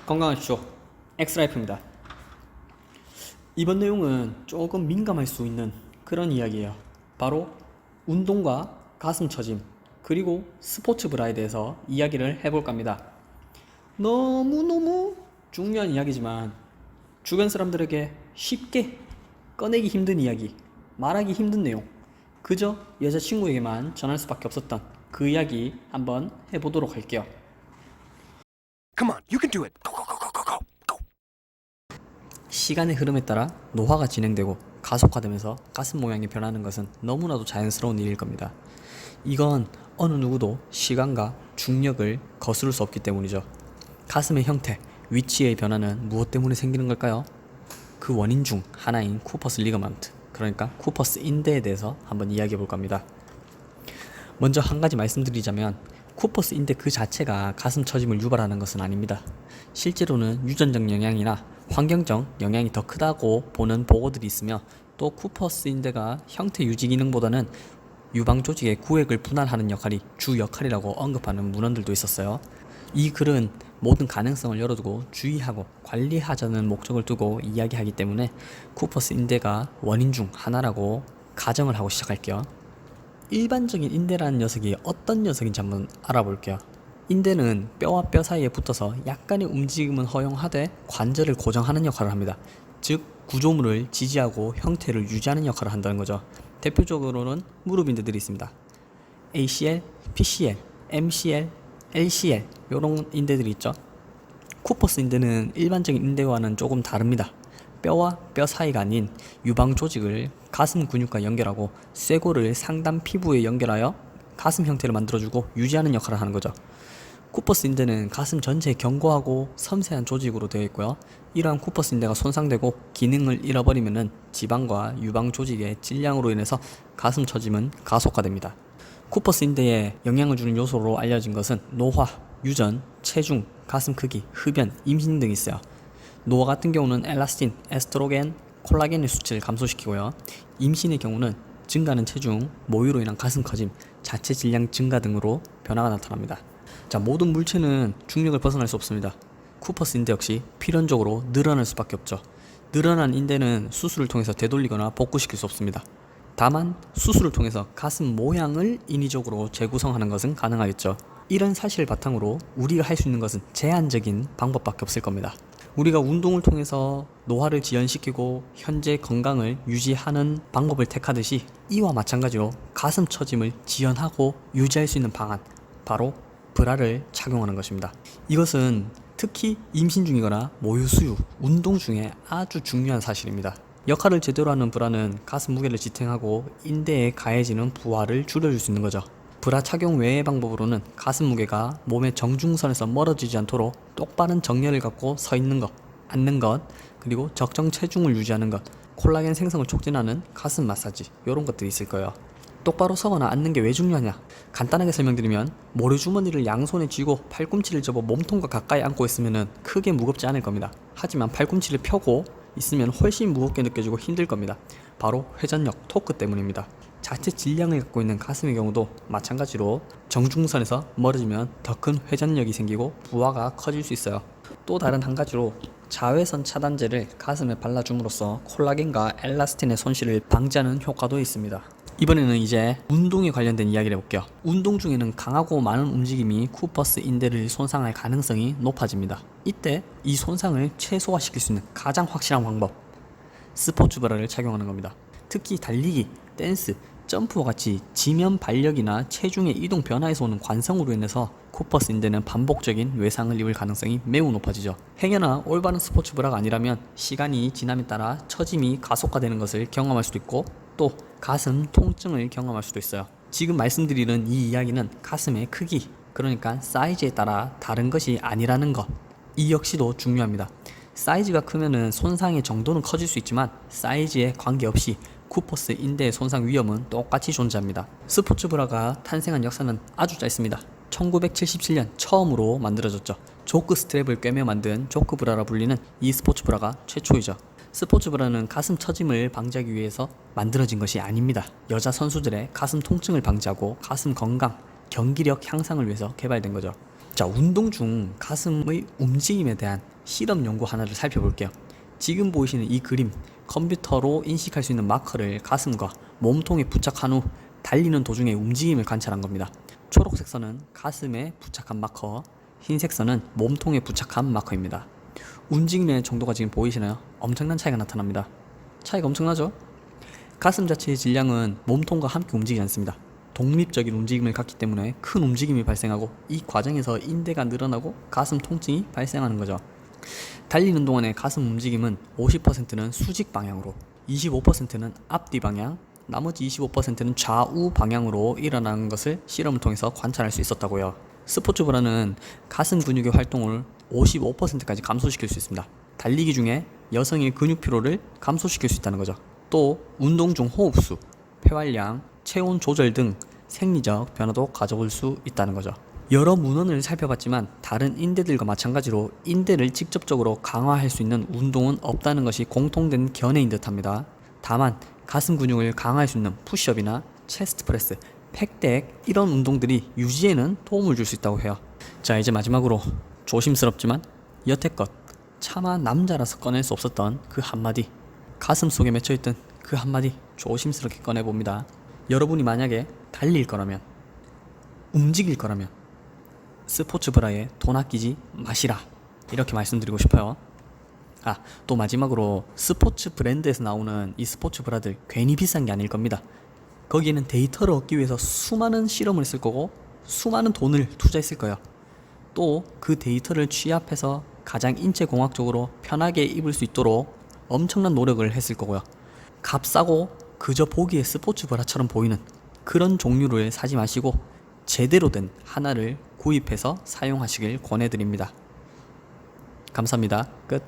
건강하십시오. 엑스라이프입니다. 이번 내용은 조금 민감할 수 있는 그런 이야기예요. 바로 운동과 가슴 처짐 그리고 스포츠 브라에 대해서 이야기를 해볼까 합니다. 너무너무 중요한 이야기지만 주변 사람들에게 쉽게 꺼내기 힘든 이야기, 말하기 힘든 내용, 그저 여자친구에게만 전할 수밖에 없었던 그 이야기 한번 해보도록 할게요. Come on, you can do it. Go, go, go, go, go, go, go. 시간의 흐름에 따라 노화가 진행되고 가속화되면서 가슴 모양이 변하는 것은 너무나도 자연스러운 일일 겁니다. 이건 어느 누구도 시간과 중력을 거스를 수 없기 때문이죠. 가슴의 형태, 위치의 변화는 무엇 때문에 생기는 걸까요? 그 원인 중 하나인 쿠퍼스 리거먼트, 그러니까 쿠퍼스 인대에 대해서 한번 이야기해 볼까 합니다. 먼저 한 가지 말씀드리자면 쿠퍼스 인대 그 자체가 가슴 처짐을 유발하는 것은 아닙니다. 실제로는 유전적 영향이나 환경적 영향이 더 크다고 보는 보고들이 있으며, 또 쿠퍼스 인대가 형태 유지 기능보다는 유방 조직의 구획을 분할하는 역할이 주 역할이라고 언급하는 문헌들도 있었어요. 이 글은 모든 가능성을 열어두고 주의하고 관리하자는 목적을 두고 이야기하기 때문에 쿠퍼스 인대가 원인 중 하나라고 가정을 하고 시작할게요. 일반적인 인대라는 녀석이 어떤 녀석인지 한번 알아볼게요. 인대는 뼈와 뼈 사이에 붙어서 약간의 움직임은 허용하되 관절을 고정하는 역할을 합니다. 즉 구조물을 지지하고 형태를 유지하는 역할을 한다는 거죠. 대표적으로는 무릎 인대들이 있습니다. ACL, PCL, MCL, LCL 이런 인대들이 있죠. 쿠퍼스 인대는 일반적인 인대와는 조금 다릅니다. 뼈와 뼈 사이가 아닌 유방 조직을 가슴 근육과 연결하고 쇄골을 상단 피부에 연결하여 가슴 형태를 만들어주고 유지하는 역할을 하는 거죠. 쿠퍼스 인대는 가슴 전체에 견고하고 섬세한 조직으로 되어 있고요. 이러한 쿠퍼스 인대가 손상되고 기능을 잃어버리면 지방과 유방 조직의 질량으로 인해서 가슴 처짐은 가속화됩니다. 쿠퍼스 인대에 영향을 주는 요소로 알려진 것은 노화, 유전, 체중, 가슴 크기, 흡연, 임신 등이 있어요. 노화 같은 경우는 엘라스틴, 에스트로겐, 콜라겐의 수치를 감소시키고요. 임신의 경우는 증가하는 체중, 모유로 인한 가슴 커짐, 자체 질량 증가 등으로 변화가 나타납니다. 자, 모든 물체는 중력을 벗어날 수 없습니다. 쿠퍼스 인대 역시 필연적으로 늘어날 수밖에 없죠. 늘어난 인대는 수술을 통해서 되돌리거나 복구시킬 수 없습니다. 다만 수술을 통해서 가슴 모양을 인위적으로 재구성하는 것은 가능하겠죠. 이런 사실을 바탕으로 우리가 할 수 있는 것은 제한적인 방법밖에 없을 겁니다. 우리가 운동을 통해서 노화를 지연시키고 현재 건강을 유지하는 방법을 택하듯이 이와 마찬가지로 가슴 처짐을 지연하고 유지할 수 있는 방안, 바로 브라를 착용하는 것입니다. 이것은 특히 임신 중이거나 모유 수유, 운동 중에 아주 중요한 사실입니다. 역할을 제대로 하는 브라는 가슴 무게를 지탱하고 인대에 가해지는 부하를 줄여줄 수 있는 거죠. 브라 착용 외의 방법으로는 가슴 무게가 몸의 정중선에서 멀어지지 않도록 똑바른 정렬을 갖고 서 있는 것, 앉는 것, 그리고 적정 체중을 유지하는 것, 콜라겐 생성을 촉진하는 가슴 마사지, 이런 것들이 있을 거예요. 똑바로 서거나 앉는 게 왜 중요하냐? 간단하게 설명드리면 모래 주머니를 양손에 쥐고 팔꿈치를 접어 몸통과 가까이 안고 있으면 크게 무겁지 않을 겁니다. 하지만 팔꿈치를 펴고 있으면 훨씬 무겁게 느껴지고 힘들 겁니다. 바로 회전력, 토크 때문입니다. 자체 질량을 갖고 있는 가슴의 경우도 마찬가지로 정중선에서 멀어지면 더 큰 회전력이 생기고 부하가 커질 수 있어요. 또 다른 한 가지로 자외선 차단제를 가슴에 발라줌으로써 콜라겐과 엘라스틴의 손실을 방지하는 효과도 있습니다. 이번에는 이제 운동에 관련된 이야기를 해볼게요. 운동 중에는 강하고 많은 움직임이 쿠퍼스 인대를 손상할 가능성이 높아집니다. 이때 이 손상을 최소화시킬 수 있는 가장 확실한 방법, 스포츠 브라를 착용하는 겁니다. 특히 달리기, 댄스, 점프와 같이 지면 발력이나 체중의 이동 변화에서 오는 관성으로 인해서 쿠퍼스 인대는 반복적인 외상을 입을 가능성이 매우 높아지죠. 행여나 올바른 스포츠 브라가 아니라면 시간이 지남에 따라 처짐이 가속화되는 것을 경험할 수도 있고, 또 가슴 통증을 경험할 수도 있어요. 지금 말씀드리는 이 이야기는 가슴의 크기, 그러니까 사이즈에 따라 다른 것이 아니라는 것, 이 역시도 중요합니다. 사이즈가 크면은 손상의 정도는 커질 수 있지만 사이즈에 관계없이 쿠퍼스 인대의 손상 위험은 똑같이 존재합니다. 스포츠 브라가 탄생한 역사는 아주 짧습니다. 1977년 처음으로 만들어졌죠. 조크 스트랩을 꿰매 만든 조크 브라라 불리는 이 스포츠 브라가 최초이죠. 스포츠 브라는 가슴 처짐을 방지하기 위해서 만들어진 것이 아닙니다. 여자 선수들의 가슴 통증을 방지하고 가슴 건강, 경기력 향상을 위해서 개발된 거죠. 자, 운동 중 가슴의 움직임에 대한 실험 연구 하나를 살펴볼게요. 지금 보이시는 이 그림, 컴퓨터로 인식할 수 있는 마커를 가슴과 몸통에 부착한 후 달리는 도중에 움직임을 관찰한 겁니다. 초록색 선은 가슴에 부착한 마커, 흰색 선은 몸통에 부착한 마커입니다. 움직임의 정도가 지금 보이시나요? 엄청난 차이가 나타납니다. 차이가 엄청나죠? 가슴 자체의 질량은 몸통과 함께 움직이지 않습니다. 독립적인 움직임을 갖기 때문에 큰 움직임이 발생하고 이 과정에서 인대가 늘어나고 가슴 통증이 발생하는 거죠. 달리는 동안의 가슴 움직임은 50%는 수직 방향으로, 25%는 앞뒤 방향, 나머지 25%는 좌우 방향으로 일어나는 것을 실험을 통해서 관찰할 수 있었다고요. 스포츠 브라는 가슴 근육의 활동을 55%까지 감소시킬 수 있습니다. 달리기 중에 여성의 근육 피로를 감소시킬 수 있다는 거죠. 또 운동 중 호흡수, 폐활량, 체온 조절 등 생리적 변화도 가져올 수 있다는 거죠. 여러 문헌을 살펴봤지만 다른 인대들과 마찬가지로 인대를 직접적으로 강화할 수 있는 운동은 없다는 것이 공통된 견해인 듯합니다. 다만 가슴 근육을 강화할 수 있는 푸시업이나 체스트 프레스, 팩덱 이런 운동들이 유지에는 도움을 줄 수 있다고 해요. 자, 이제 마지막으로 조심스럽지만 여태껏 차마 남자라서 꺼낼 수 없었던 그 한마디, 가슴 속에 맺혀있던 그 한마디 조심스럽게 꺼내봅니다. 여러분이 만약에 달릴 거라면, 움직일 거라면 스포츠 브라에 돈 아끼지 마시라, 이렇게 말씀드리고 싶어요. 또 마지막으로 스포츠 브랜드에서 나오는 이 스포츠 브라들 괜히 비싼 게 아닐 겁니다. 거기에는 데이터를 얻기 위해서 수많은 실험을 했을 거고 수많은 돈을 투자했을 거예요. 또 그 데이터를 취합해서 가장 인체공학적으로 편하게 입을 수 있도록 엄청난 노력을 했을 거고요. 값싸고 그저 보기에 스포츠 브라처럼 보이는 그런 종류를 사지 마시고 제대로 된 하나를 구입해서 사용하시길 권해드립니다. 감사합니다. 끝.